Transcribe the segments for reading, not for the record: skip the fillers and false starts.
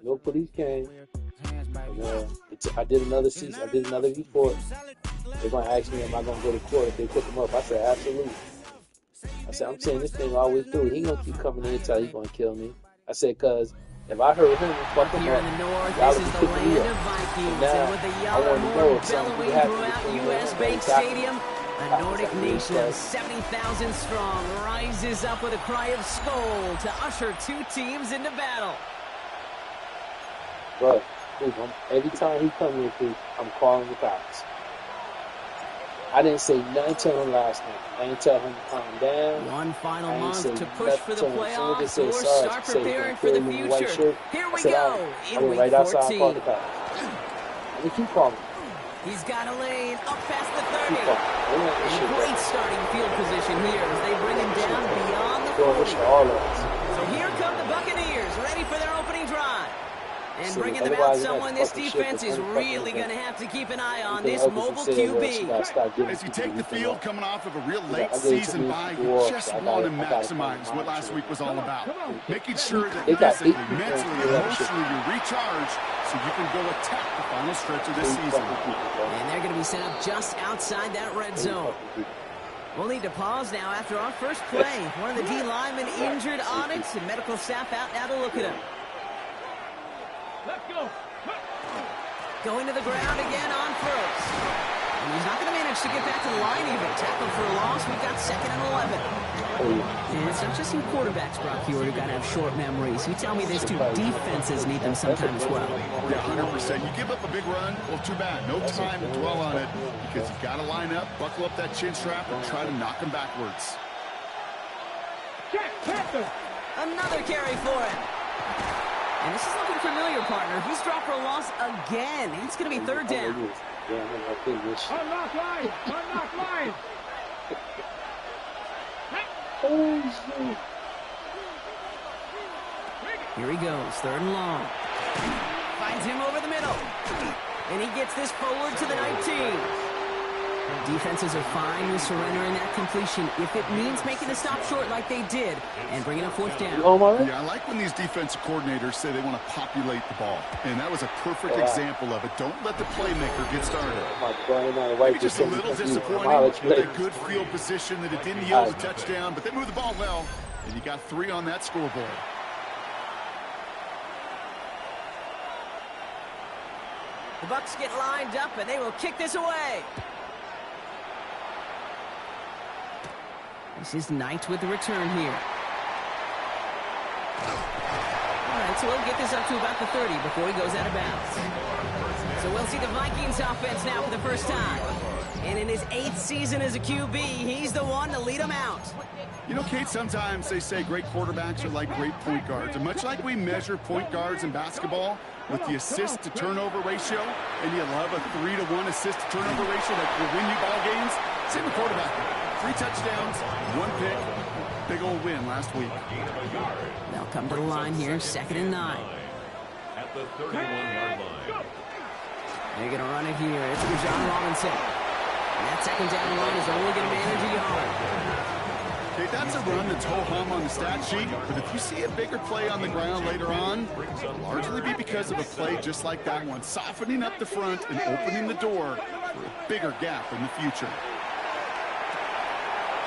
No police came. And, I did another season. I did another report. They're gonna ask me, am I gonna go to court if they pick him up? I said, absolutely. I said, I'm saying this thing all the way through. He ain't gonna keep coming in until he's gonna kill me. I said, cause if I hurt him and fuck him up, y'all would be picking me up. And now I want to know if something could happen between US Bank Stadium. A Nordic nation of 70,000 strong rises up with a cry of skull to usher two teams into battle. Bro, every time he comes in, I'm calling the cops. I didn't say nothing to him last night. I didn't tell him to calm down. One final month to push for the playoffs or start preparing for the future. Here we go in week 14. And he keep calling. He's got a lane up past the 30. And great starting field position here as they bring him down beyond the 40. So here come the Buccaneers, ready for their opening drive. And bringing them out someone this defense is really going to have to keep an eye on, this mobile QB. As you take the field coming off of a real late season bye, you just want to maximize what last week was all about. Making sure that physically, mentally, emotionally you recharge so you can go attack the final stretch of this season. And they're going to be set up just outside that red zone. We'll need to pause now after our first play. One of the D linemen injured on it, and medical staff out now to look at him. Let's go. Going to the ground again on first. And he's not going to manage to get back to the line even. Tackled for a loss. We've got 2nd and 11. And it's not just you quarterbacks, Brock, who got to have short memories. You tell me these two defenses need them sometimes as well. Yeah, 100%. You give up a big run, well, too bad. No time to dwell on it because you've got to line up, buckle up that chin strap, and try to knock them backwards. Another carry for him. And this is looking familiar, partner. He's dropped for a loss again. It's going to be 3rd down. Unlock line! Unlock line! Here he goes, 3rd and long. Finds him over the middle. And he gets this forward to the 19. Defenses are fine with surrendering that completion if it means making a stop short like they did and bringing up 4th down. Yeah, I like when these defensive coordinators say they want to populate the ball. And that was a perfect example of it. Don't let the playmaker get started. Maybe just a little disappointing. A good field position that it didn't yield a touchdown, but they moved the ball well. And you got 3 on that scoreboard. The Bucs get lined up and they will kick this away. This is Knight with the return here. All right, so we'll get this up to about the 30 before he goes out of bounds. So we'll see the Vikings offense now for the first time. And in his 8th season as a QB, he's the one to lead them out. You know, Kate, sometimes they say great quarterbacks are like great point guards. And much like we measure point guards in basketball with the assist-to-turnover ratio, and you love a 3-to-1 assist-to-turnover ratio that will win you ball games, same with quarterback. 3 touchdowns, 1 pick, big old win last week. They'll come to the line here, 2nd and 9. At the 31-yard line. They're going to run it here. It's John Robinson. And that 2nd down line is only going to manage a yard. Okay, that's a run that's ho-hum on the stat sheet, but if you see a bigger play on the ground later on, it'll largely be because of a play just like that one, softening up the front and opening the door for a bigger gap in the future.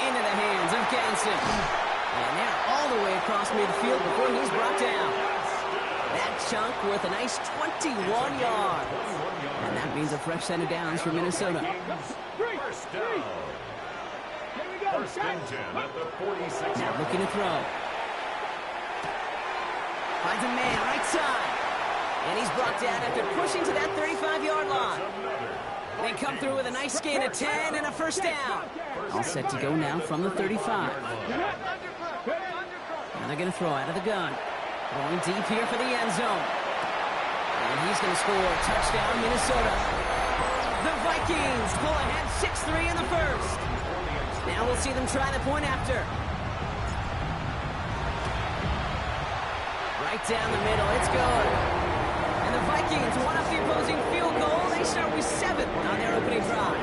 Into the hands of Ganson. And they're all the way across midfield before he's brought down. That chunk worth a nice 21 yards. And that means a fresh set of downs for Minnesota. First down. First and 10 at the 46. Now looking to throw. Finds a man right side. And he's brought down after pushing to that 35-yard line. They come through with a nice gain of 10 and a first down. All set to go now from the 35. And they're going to throw out of the gun. Going deep here for the end zone. And he's going to score. Touchdown, Minnesota. The Vikings pull ahead 6-3 in the first. Now we'll see them try the point after. Right down the middle. It's good. And the Vikings one up the opposing field goal. They start with 7 on their opening drive.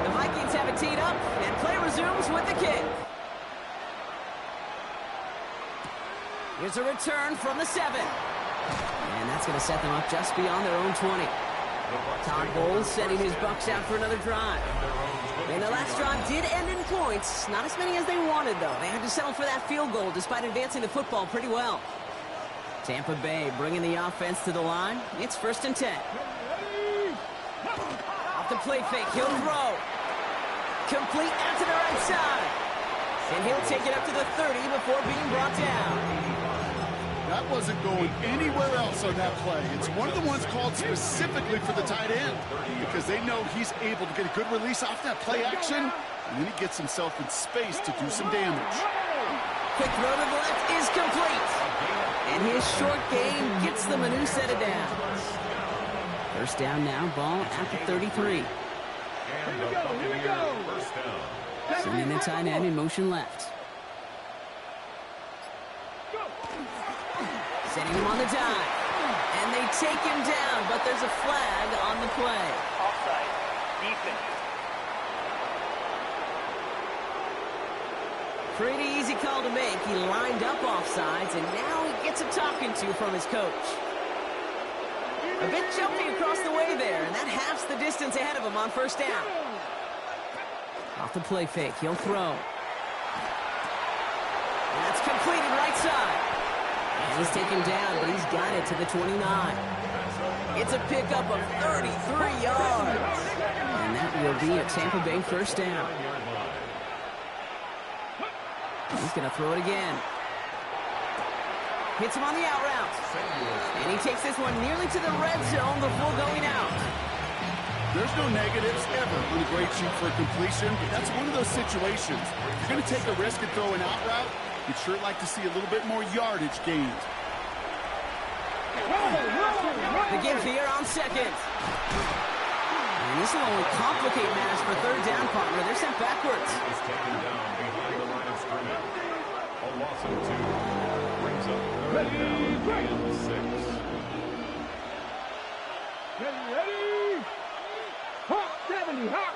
The Vikings have it teed up, and play resumes with the kick. Here's a return from the 7. And that's going to set them up just beyond their own 20. Todd Bowles setting his Bucks out for another drive. And the last drive did end in points. Not as many as they wanted, though. They had to settle for that field goal despite advancing the football pretty well. Tampa Bay bringing the offense to the line. It's 1st and 10. Off the play fake, he'll throw. Complete out to the right side. And he'll take it up to the 30 before being brought down. That wasn't going anywhere else on that play. It's one of the ones called specifically for the tight end because they know he's able to get a good release off that play action, and then he gets himself in space to do some damage. Quick throw to the left is complete. And his short game gets them a new set of downs. 1st down now, ball at the 33. Sending the tight end in motion left. Setting him on the dive. And they take him down, but there's a flag on the play. Offside. Defense. Pretty easy call to make. He lined up offsides, and now he gets a talking to from his coach. A bit jumpy across the way there, and that halves the distance ahead of him on 1st down. Off the play fake, he'll throw. And that's completed right side. And he's taken down, but he's got it to the 29. It's a pickup of 33 yards. And that will be a Tampa Bay 1st down. He's going to throw it again. Hits him on the out route. And he takes this one nearly to the red zone before going out. There's no negatives ever on a great shoot for a completion. That's one of those situations. If you're going to take a risk and throw an out route, you'd sure like to see a little bit more yardage gained. The give here on 2nd. And this will only complicate matters for 3rd down, partner. They're sent backwards. Is taken down behind the line of scrimmage. A loss of 2 brings up 3rd down and 6. Ready? Hawk 70, Hawk.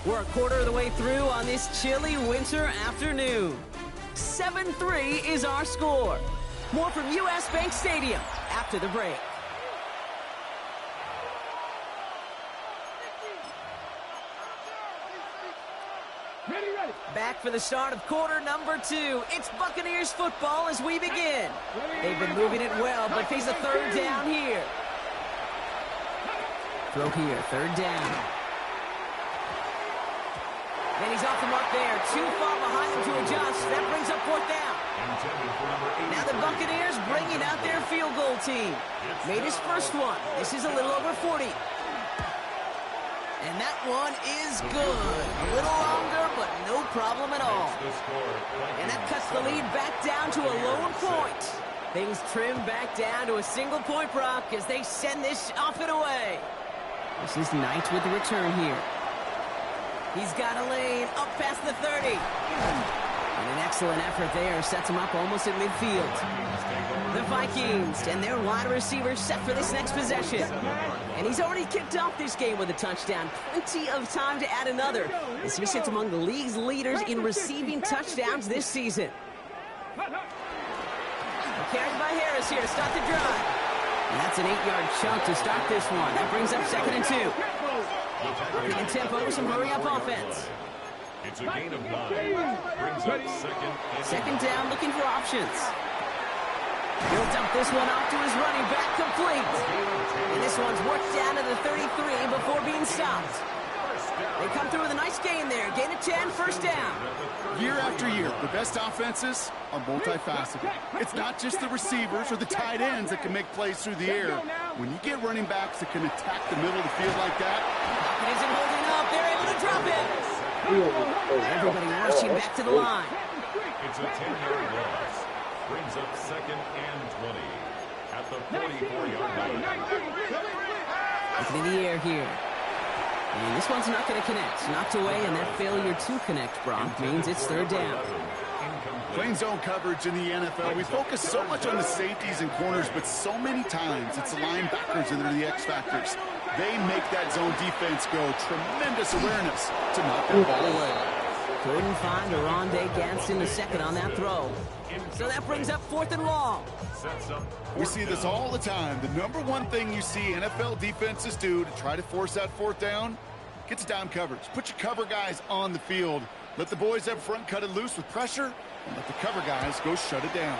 We're a quarter of the way through on this chilly winter afternoon. 7-3 is our score. More from U.S. Bank Stadium after the break. Ready. Back for the start of quarter number 2. It's Buccaneers football as we begin. They've been moving it well, but face a 3rd down here. Throw here, 3rd down. And he's off the mark there. Too far behind him to adjust. That brings up 4th down. Now the Buccaneers bringing out their field goal team. Made his first one. This is a little over 40. And that one is good. A little longer, but no problem at all. And that cuts the lead back down to a lone point. Things trim back down to a single-point Brock as they send this off and away. This is Knight with the return here. He's got a lane up past the 30. And an excellent effort there sets him up almost at midfield. The Vikings and their wide receivers set for this next possession. And he's already kicked off this game with a touchdown. Plenty of time to add another, as he sits among the league's leaders in receiving touchdowns this season. Carried by Harris here to start the drive. And that's an 8-yard chunk to start this one. That brings up 2nd and 2. In tempo, some hurry-up offense. It's a gain of 9. Brings up 2nd down, looking for options. He'll dump this one off to his running back, complete. And this one's worked down to the 33 before being stopped. They come through with a nice gain there. Gain of 10, 1st down. Year after year, the best offenses are multifaceted. It's not just the receivers or the tight ends that can make plays through the air. When you get running backs that can attack the middle of the field like that. Pocket isn't holding up. They're able to drop it. Everybody rushing back to the line. It's a 10-yard loss. Brings up 2nd and 20 at the 44-yard line. Looking in the air here. And this one's not going to connect. Knocked away, and that failure to connect, Brock, means it's 3rd down. Playing zone coverage in the NFL, we focus so much on the safeties and corners, but so many times it's the linebackers that are the X factors. They make that zone defense go. Tremendous awareness to knock that ball away. Couldn't find Aronde Gadsden II on that throw. So that brings up 4th and long. We see this all the time. The number one thing you see NFL defenses do to try to force that 4th down, get to down coverage. Put your cover guys on the field. Let the boys up front cut it loose with pressure, and let the cover guys go shut it down.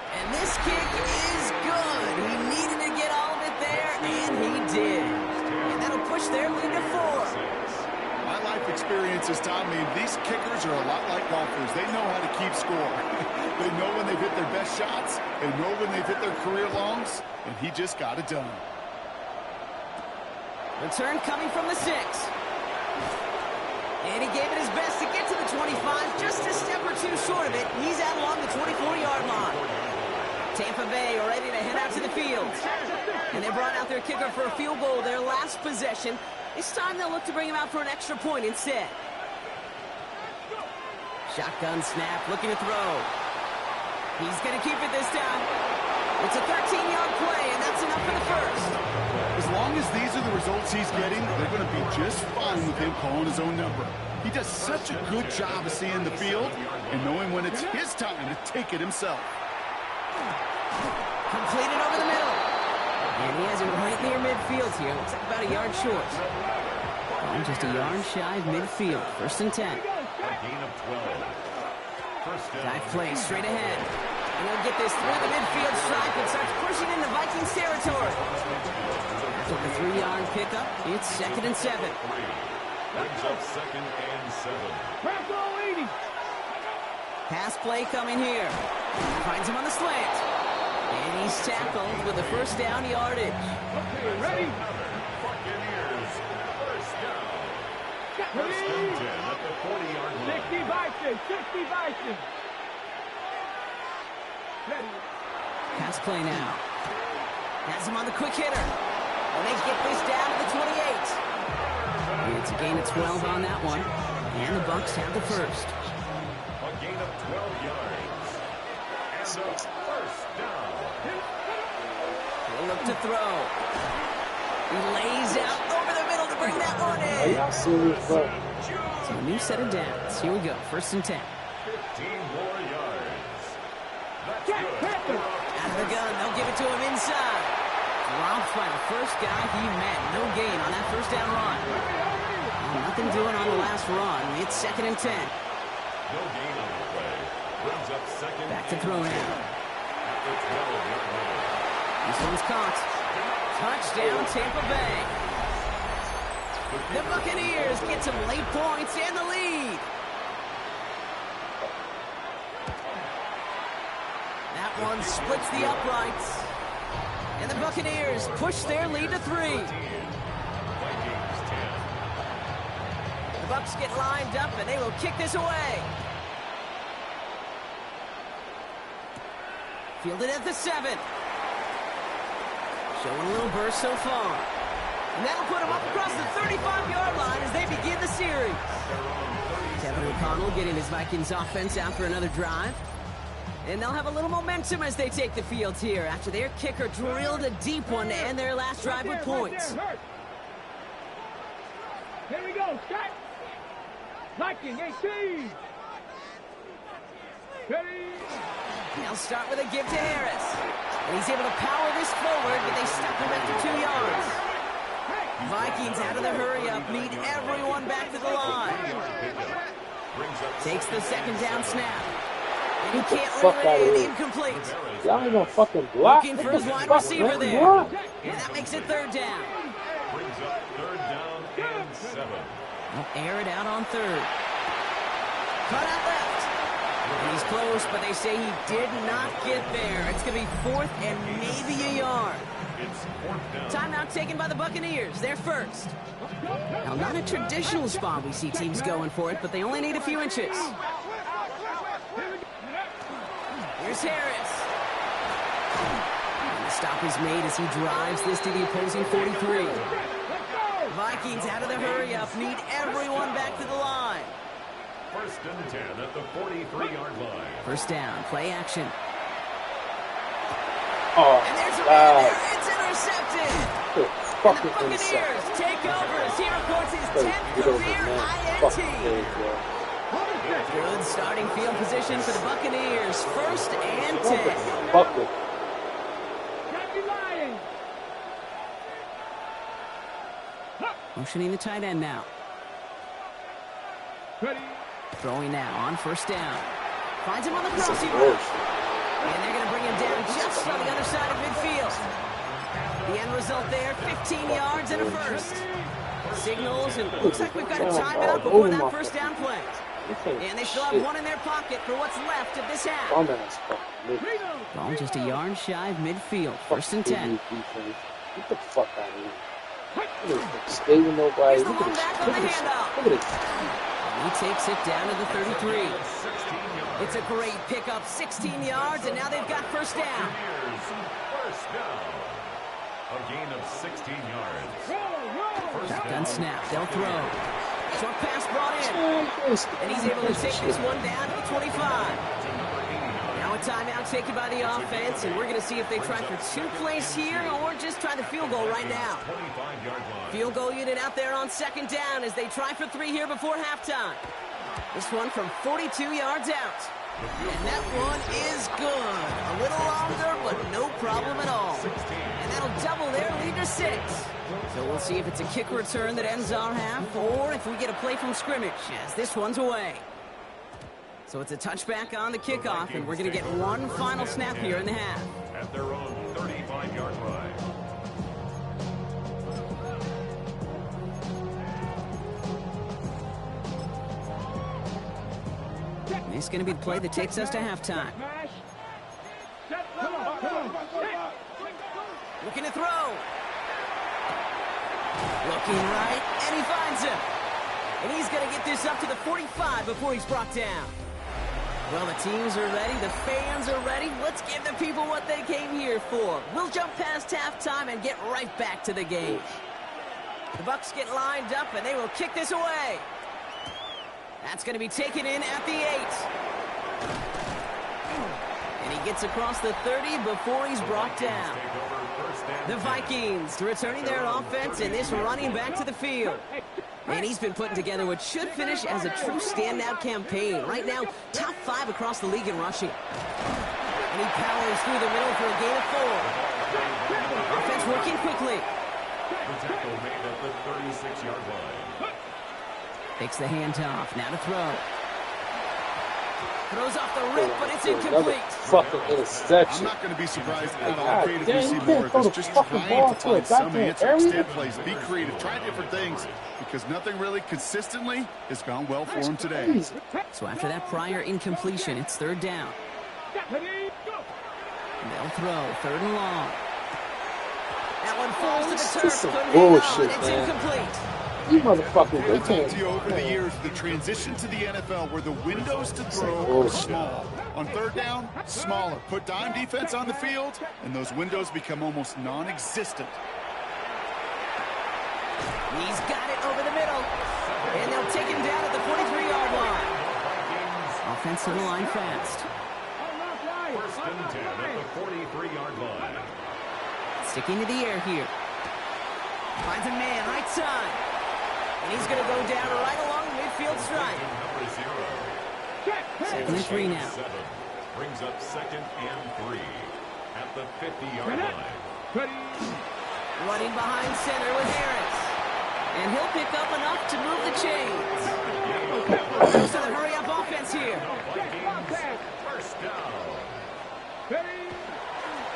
And this kick is good. He needed to get all of it there, and he did. And that'll push their lead to 4. My life experience has taught me these kickers are a lot like golfers. They know how to keep score. They know when they've hit their best shots. They know when they've hit their career longs, and he just got it done. Return coming from the 6. And he gave it his best to get to the 25, just a step or two short of it. He's out along the 24-yard line. Tampa Bay are ready to head out to the field. And they brought out their kicker for a field goal their last possession. This time they'll look to bring him out for an extra point instead. Shotgun snap, looking to throw. He's going to keep it this time. It's a 13-yard play, and that's enough for the first. As long as these are the results he's getting, they're going to be just fine with him calling his own number. He does such a good job of seeing the field and knowing when it's his time to take it himself. Completed over the middle. And he has it right near midfield here. Looks like about a yard short. And just a yard shy of midfield. 1st and 10. A gain of 12. Dive play straight ahead. And he'll get this through the midfield stripe and starts pushing into Vikings territory. Took a 3-yard pickup. It's 2nd and 7. Brings up 2nd and 7. Pass play coming here. Finds him on the slant. And he's tackled with a 1st down yardage. Okay, ready? Buccaneers, 1st down. 1st and 10 at the 40-yard line. 60 Vikings, 60 Vikings. Ready. Pass play now. Has him on the quick hitter. And they get this down to the 28. It's a gain of 12 on that one. And the Bucs have the first. A gain of 12 yards. And a 1st down. He'll look to throw. He lays out over the middle to bring that one Are in. y'all serious, bro? So a new set of downs. Here we go. 1st and 10. 15 more yards. That's Jack good. Panther. Out of the gun. They'll give it to him inside. Dropped by the first guy he met. No gain on that 1st down run. And nothing doing on the last run. It's 2nd and 10. No gain on the play. Brings up 2nd. Back to throw now. At the 12-yard line. This one's caught. Touchdown, Tampa Bay. The Buccaneers get some late points and the lead. That one splits the uprights. And the Buccaneers push their lead to 3. Vikings 10. The Bucs get lined up and they will kick this away. Fielded at the 7. Showing a little burst so far. And that'll put them up across the 35-yard line as they begin the series. Kevin O'Connell getting his Vikings offense out for another drive. And they'll have a little momentum as they take the field here after their kicker drilled a deep one to end their last drive with points. Here we go, Scott. Viking 18. Ready. They'll start with a give to Harris. And he's able to power this forward, but they step him after 2 yards. Vikings out of the hurry-up, need everyone back to the line. Takes the 2nd down snap. And he can't reel it in, incomplete. Y'all ain't gonna fucking block. Looking for his wide Fuck, receiver man, there. block. And that makes it 3rd down. Brings up 3rd down and 7. They'll air it out on 3rd. Cut out left. And he's close, but they say he did not get there. It's going to be 4th and maybe a yard. It's 4th down. Timeout taken by the Buccaneers. They're first. Now, not a traditional spot we see teams going for it, but they only need a few inches. Here's Harris. And the stop is made as he drives this to the opposing 43. Vikings out of the hurry-up, need everyone back to the line. 1st and 10 at the 43-yard line. 1st down, play action. Oh, And there's a God. man there. It's intercepted. fucking Buccaneers intercept. take over as he records his 10th Get over career it, man. INT. Fucking thing, bro. Good starting field position for the Buccaneers. First and 10. Fuck with. Motioning the tight end now. Throwing now on first down. Finds him on the crossing route. And they're going to bring him down just on the other side of midfield. The end result there, 15 yards and a first. Signals, and it looks like we've got a timeout before that first down play. And they still have one in their pocket for what's left of this half. Ball just a yard shy of midfield. First and 10. Get the fuck out of here. Stay with nobody. Look at this. He takes it down to the 33. It's a great pickup, 16 yards, and now they've got first down. A gain of 16 yards. Shotgun snap, they'll throw. Short pass brought in. And he's able to take this one down to the 25. Now a timeout taken by the offense, and we're going to see if they try for 2 plays here or just try the field goal right now. Field goal unit out there on second down as they try for 3 here before halftime. This one from 42 yards out. And that one is good. A little longer, but no problem at all. And that'll double their lead to 6. So we'll see if it's a kick return that ends our half, or if we get a play from scrimmage, as this one's away. So it's a touchback on the kickoff, and we're going to get one final snap here in the half. At their own 35-yard line. This is going to be the play that takes us to halftime. Looking to throw. Looking right, and he finds him. And he's going to get this up to the 45 before he's brought down. Well, the teams are ready, the fans are ready. Let's give the people what they came here for. We'll jump past halftime and get right back to the game. The Bucs get lined up, and they will kick this away. That's going to be taken in at the 8. And he gets across the 30 before he's brought down. The Vikings returning their offense and this running back to the field. And he's been putting together what should finish as a true standout campaign. Right now, top 5 across the league in rushing. And he powers through the middle for a gain of 4. Offense working quickly. The tackle made at the 36-yard line. Takes the handoff. Now to throw. Throws off the rip, but it's incomplete. Fucking interception. I'm not going to be surprised at how creative we see more of this. Just trying to find some answer. Extend plays, be creative, try different things, because nothing really consistently has gone well for him today. So after that prior incompletion, it's third down. They'll throw, third and long. That one falls to the turf. Couldn't bullshit, it's man. incomplete. You motherfuckers, they I've talked can't. to you over the years, the transition to the NFL where the windows to throw are small. On third down, smaller. Put dime defense on the field, and those windows become almost non-existent. He's got it over the middle. And they'll take him down at the 43-yard line. Offensive line fast. First and 10 at the 43-yard line. Sticking to the air here. Finds a man right side. And he's going to go down right along the midfield stripe. Second and 3 now. Brings up second and 3 at the 50-yard line. Running behind center with Harris. And he'll pick up enough to move the chains. Goes to the hurry-up offense here. First down.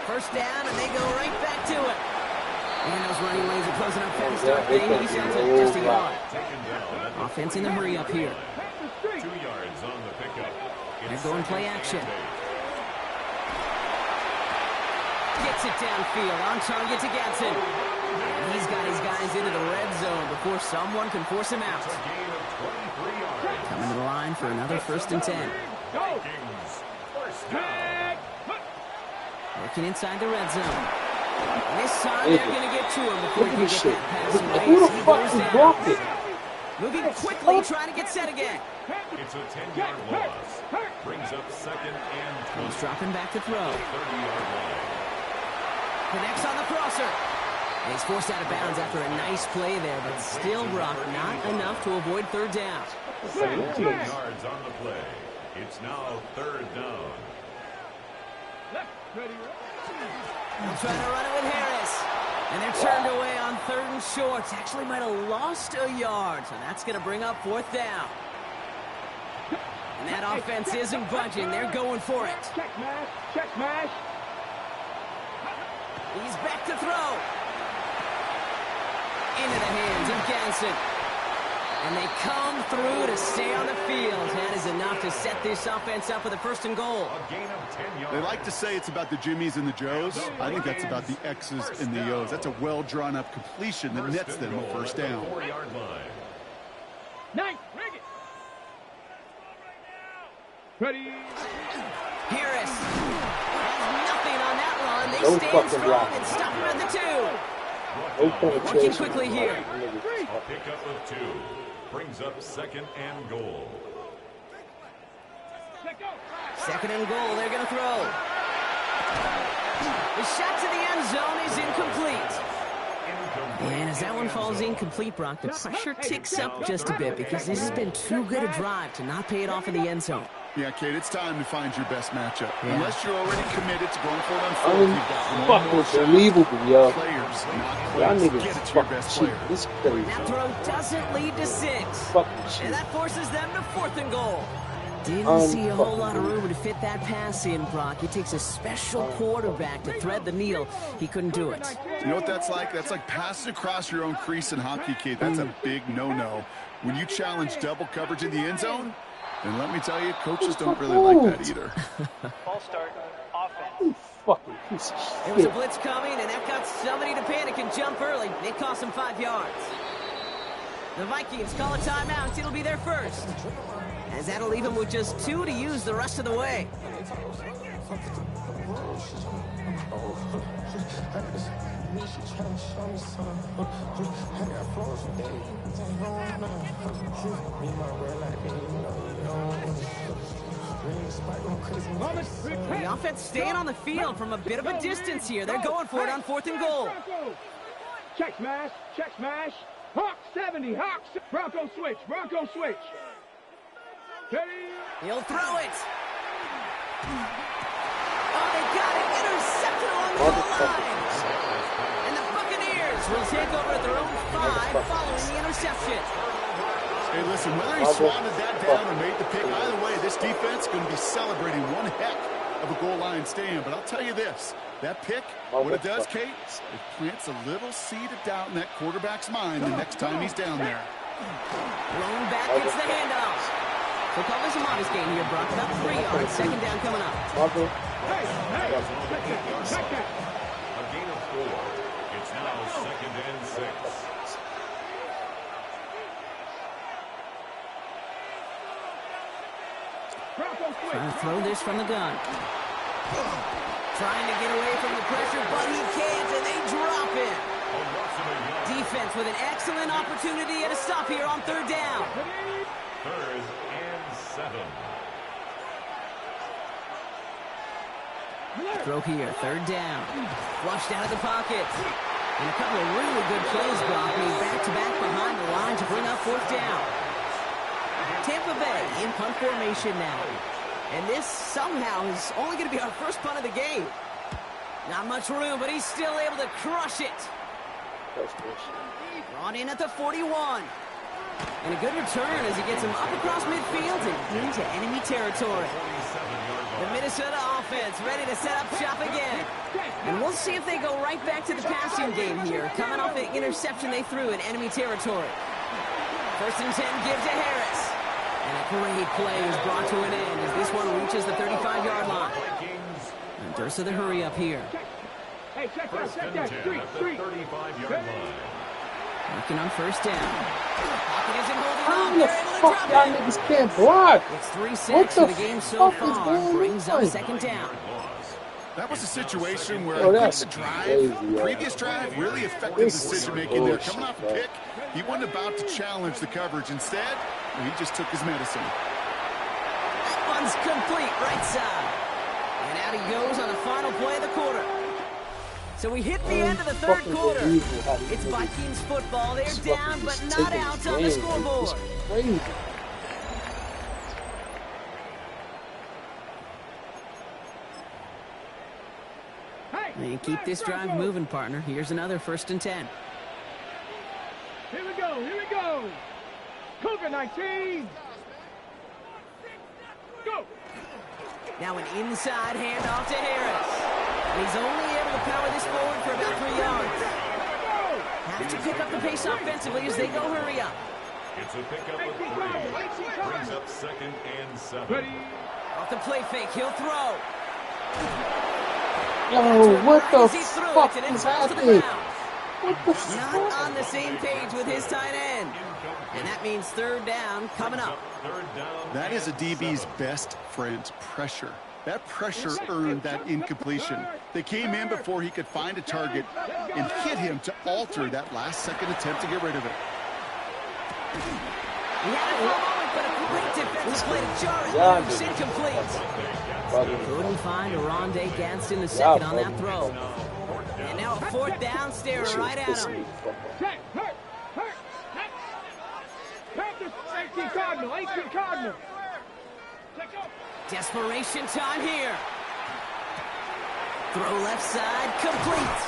First down, and they go right back to it. And those running lanes are closing up fast. He sends it just a yard. Offense in the hurry-up here. 2 yards on the pickup. They're going play action. Gets it downfield, on target to Gadsden. And he's got his guys into the red zone before someone can force him out. Coming to the line for another first and 10. First down. Working inside the red zone. And this time they're going to get to him before he can get that pass away. Who the He fuck goes is down. blocking? Moving quickly, trying to get set again. It's a 10-yard loss. Brings up second and 20. He's dropping back to throw. 30-yard line. Connects on the crosser. He's forced out of bounds after a nice play there, but still, Brock, not enough to avoid third down. 17 yards on the play. It's now third down. They'll try to run it with Harris. And they're turned away on 3rd and short. Actually might have lost a yard, so that's going to bring up 4th down. And that offense isn't budging. They're going for it. Check smash. Check smash. He's back to throw. Into the hands of Ganson. And they come through to stay on the field. That is enough to set this offense up with a 1st and goal. A gain of 10 yards. They like to say it's about the Jimmies and the Joes. I think that's about the X's and the O's. That's a well-drawn-up completion that nets them a 1st down. 4-yard line. Nice. Rig it. Ready. Harris has nothing on that run. They No stand fucking strong blocking. and stop him at the 2. No penetration. Working quickly here. Pickup of 2. Brings up 2nd and goal. 2nd and goal. They're going to throw. The shot to the end zone is incomplete. And as that one falls incomplete, Brock, the pressure ticks up just a bit because this has been too good a drive to not pay it off in the end zone. Yeah, Kate, it's time to find your best matchup. Yeah. Unless you're already committed to going for it on 4th, you've got one more shot. Unbelievable, yo. Players, not Y'all plays. niggas Get it to your fucking best cheap. player. This is crazy. That throw doesn't lead to 6. Fucking cheap. And that forces them to 4th and goal. Didn't see a whole lot of room to fit that pass in, Brock. It takes a special quarterback to thread the needle. He couldn't do it. You know what that's like? That's like passing across your own crease in hockey, Kate. That's a big no-no. When you challenge double coverage in the end zone, and let me tell you, coaches don't really like that either. Ball start. Offense. You fucking piece of shit. There was a blitz coming, and that got somebody to panic and jump early. It cost them 5 yards. The Vikings call a timeout. It'll be their first. As that'll leave them with just 2 to use the rest of the way. The offense staying on the field from a bit of a distance here. They're going for it on 4th and goal. Check smash. Check smash. Hawk 70. Hawk. Bronco switch. Bronco switch. Ready. He'll throw it. Oh, they got it. Intercepted along the goal line. And the Buccaneers will take over at their own 5 following the interception. Hey, listen, whether he swatted that down or made the pick, either way, this defense is going to be celebrating one heck of a goal line stand. But I'll tell you this, that pick, what it does, Kate, it plants a little seed of doubt in that quarterback's mind the next time he's down there. Blown back gets the handoff. So call this a modest game here, Brock. About 3 yards. 2nd down coming up. Hey, check that. A gain of 4. It's now 2nd and 6. Trying to throw this from the gun. Trying to get away from the pressure, but he can't, and they drop it. Defense with an excellent opportunity at a stop here on 3rd down. 3rd and 7. Throw here, 3rd down. Flushed out of the pocket. And a couple of really good plays, Brock, made back-to-back behind the line to bring up 4th down. Tampa Bay in punt formation now. And this somehow is only going to be our first punt of the game. Not much room, but he's still able to crush it. Brought in at the 41. And a good return as he gets him up across midfield and into enemy territory. The Minnesota offense ready to set up shop again. And we'll see if they go right back to the passing game here, coming off the interception they threw in enemy territory. 1st and 10 give to Harris. And a great play is brought to an end as this one reaches the 35-yard line. And Durst of the hurry up here. Hey, check that. 35-yard line. Working on 1st down. Pocket isn't holding How on. the They're able to fuck drop y'all it. niggas can't block? It's 3 What sacks the in the game so fuck is far. going Brings up on? 2nd down. That was a situation where Oh, I think that's the drive, crazy, yeah. previous drive, really affected This is decision-making there. bullshit, Coming off a man. pick, he wasn't about to challenge the coverage. Instead, he just took his medicine. That one's complete right side. And out he goes on the final play of the quarter. So we hit the end of the third quarter. It's Vikings football. They're down, but not out on the scoreboard. Crazy. And keep this drive moving, partner. Here's another 1st and 10. Here we go, here we go. Cougar 19. Go. Now an inside handoff to Harris. And he's only able to power this forward for about 3 yards. Have to pick up the pace offensively as they go hurry up. It's a pickup of 3. Brings up 2nd and 7. Off the play fake, he'll throw. Yo, what the fuck is happening? What the fuck? Not on the same page with his tight end. And that means 3rd down coming up. That is a DB's best friend, pressure. That pressure earned that incompletion. They came in before he could find a target and hit him to alter that last-second attempt to get rid of it. He had it for a moment, but a great defensive play to jar it. It's incomplete. Couldn't find a Rondé Gadsden the second on that throw. And now a 4th down stare right at him. Cardinal. Desperation time here. Throw left side, complete.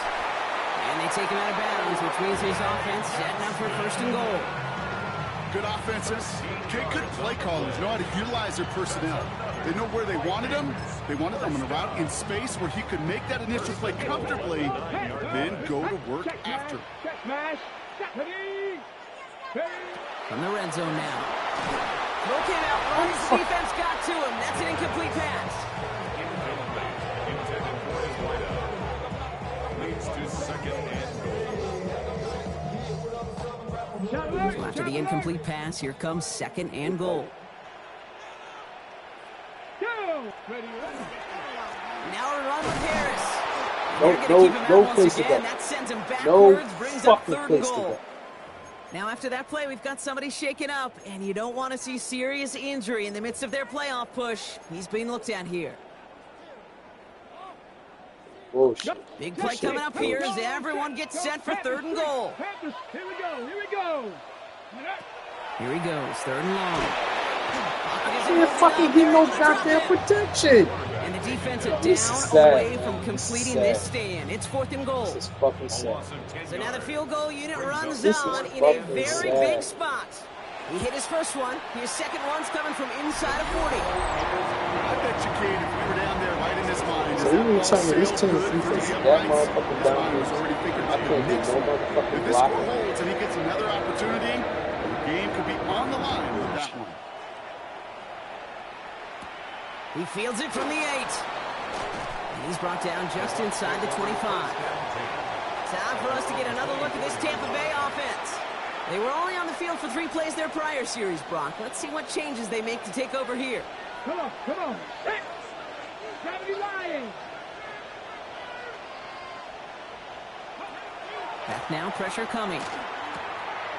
And they take him out of bounds, which means his offense setting up for 1st and goal. Good offenses. Good play callers know how to utilize their personnel. They know where they wanted him. They wanted him on a route in space where he could make that initial play comfortably, then go to work after. From the red zone now. Throw came out. His defense got to him. That's an incomplete pass. Leads to 2nd and goal. So after the incomplete pass, here comes 2nd and goal. Now a run with Harris. No place to go. That sends him backwards, brings up 3rd and goal. To go. Now after that play, we've got somebody shaken up, and you don't want to see serious injury in the midst of their playoff push. He's being looked at here. Oh, shit. Big play coming up here as everyone gets set for 3rd and goal. Here we go. Here he goes, 3rd and long. Can't fucking get no goddamn protection. And the defense are This down is away from completing this stand. It's 4th and goal. This is fucking sad. So now the field goal unit runs This is on in a fucking very sad. big spot. He hit his first one. His second one's coming from inside of 40. I bet you, Kate, if we were down there right in his mind. So you tell me this Tennessee defense is that motherfucking down here. I can't get no motherfucking If this block. score holds and he gets another opportunity, the game could be on the line with that one. He fields it from the 8. And he's brought down just inside the 25. Time for us to get another look at this Tampa Bay offense. They were only on the field for 3 plays their prior series, Brock. Let's see what changes they make to take over here. Come on. 70 Lions. Back now, pressure coming.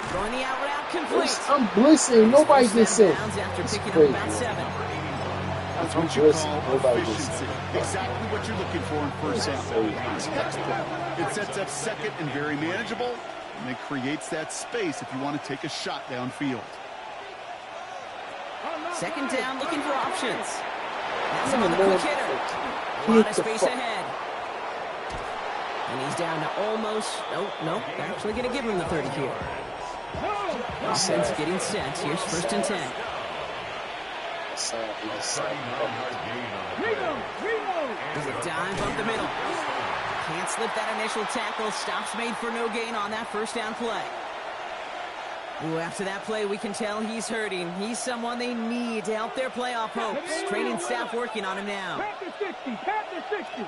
Throwing the out route complete. I'm blitzing. Nobody gets it. After It's picking crazy. up about 7. That's what you call efficiency. Exactly what you're looking for in 1st down. Textbook. It sets up 2nd and very manageable, and it creates that space if you want to take a shot downfield. 2nd down, looking for options. That's another quick hitter. A lot of space ahead. And he's down to almost... Nope. They're actually going to give him the 30 here. Offense getting set. Here's 1st and 10. There's a dive up the middle. Can't slip that initial tackle. Stops made for no gain on that 1st down play. Ooh, after that play, we can tell he's hurting. He's someone they need to help their playoff hopes. Training staff working on him now. Panther 60.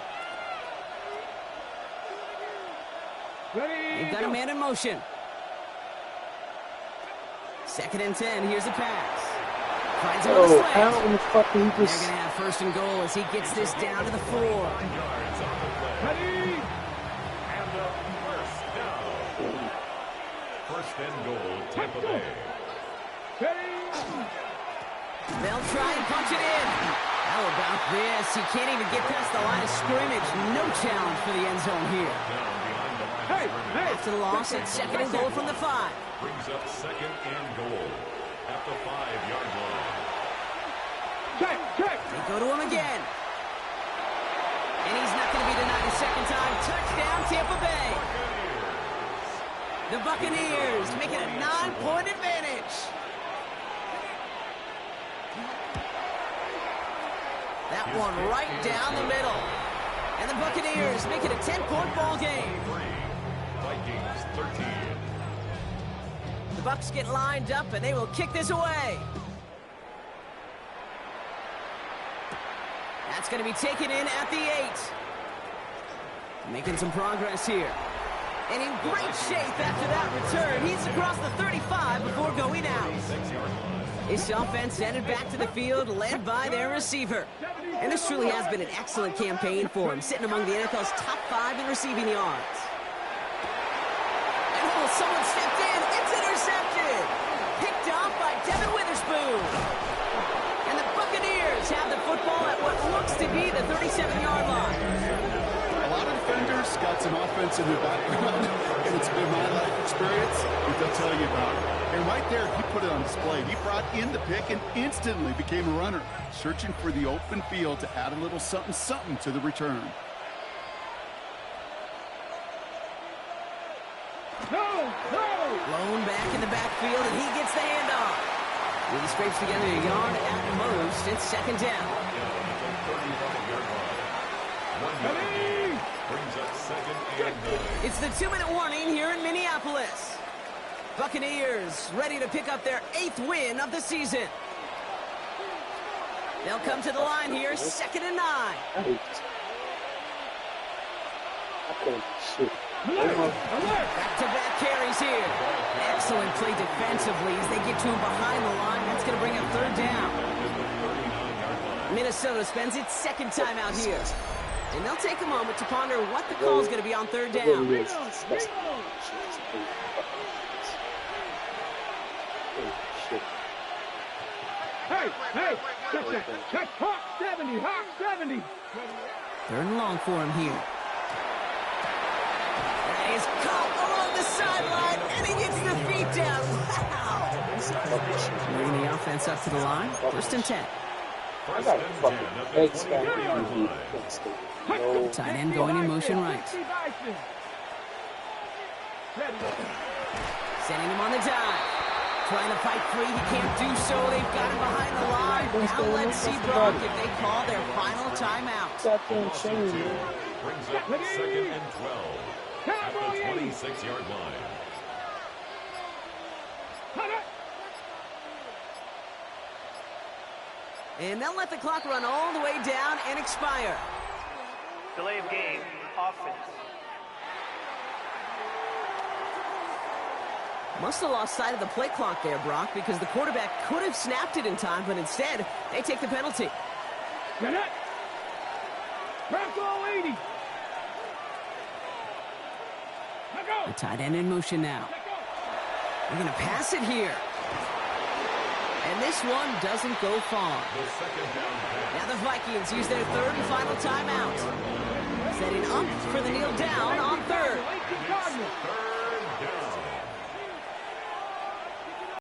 They've got a man in motion. 2nd and 10. Here's a pass. Finds him on the slant. How in the fuck did he They're just... going to have 1st and goal as he gets this down to the 4. Ready. And a 1st down. 1st and goal, Tampa Bay. They'll try and punch it in. How about this? He can't even get past the line of scrimmage. No challenge for the end zone here. After the loss, it's second and goal from the 5. Brings up second and goal at the 5-yard line. They go to him again. And he's not going to be denied a second time. Touchdown, Tampa Bay. The Buccaneers make it a 9-point advantage. That one right down the middle. And the Buccaneers make it a 10-point ball game. Vikings 13. The Bucs get lined up, and they will kick this away. That's going to be taken in at the 8. Making some progress here. And in great shape after that return. He's across the 35 before going out. This offense headed back to the field, led by their receiver. And this truly has been an excellent campaign for him, sitting among the NFL's top 5 in receiving yards. And someone stepped in. It's intercepted. Picked off by Devin Witherspoon. And the Buccaneers have the football at what looks to be the 37-yard line. A lot of defenders got some offense in their background, and it's been my life experience that they'll tell you about. And right there, he put it on display. He brought in the pick and instantly became a runner, searching for the open field to add a little something to the return. Blown back in the backfield, and he gets the handoff. He scrapes together a yard at most. It's second down. It's the 2-minute warning here in Minneapolis. Buccaneers ready to pick up their 8th win of the season. They'll come to the line here, second and 9. Back-to-back carries here. Excellent play defensively as they get to him behind the line. That's going to bring up third down. Minnesota spends its second time out here. And they'll take a moment to ponder what the call is going to be on third down. Hey, check that. Check Hawk 70, Hawk 70. Third and long for him here. And he's caught along the sideline, and he gets the feet down. Wow! Bringing the offense up to the line. First and 10. I got a fucking eggs back. Tight end going in motion right. Sending him on the dive. Trying to fight free. He can't do so. They've got him behind the line. Now let's see, Brock, if they call their final timeout. Brings up second and 12 at the 26-yard line. And they'll let the clock run all the way down and expire. Delay of game, offense. Must have lost sight of the play clock there, Brock, because the quarterback could have snapped it in time, but instead, they take the penalty. Bronco 80. The tight end in motion now. They're going to pass it here. And this one doesn't go far. Now the Vikings use their third and final timeout. Setting up for the kneel down on third.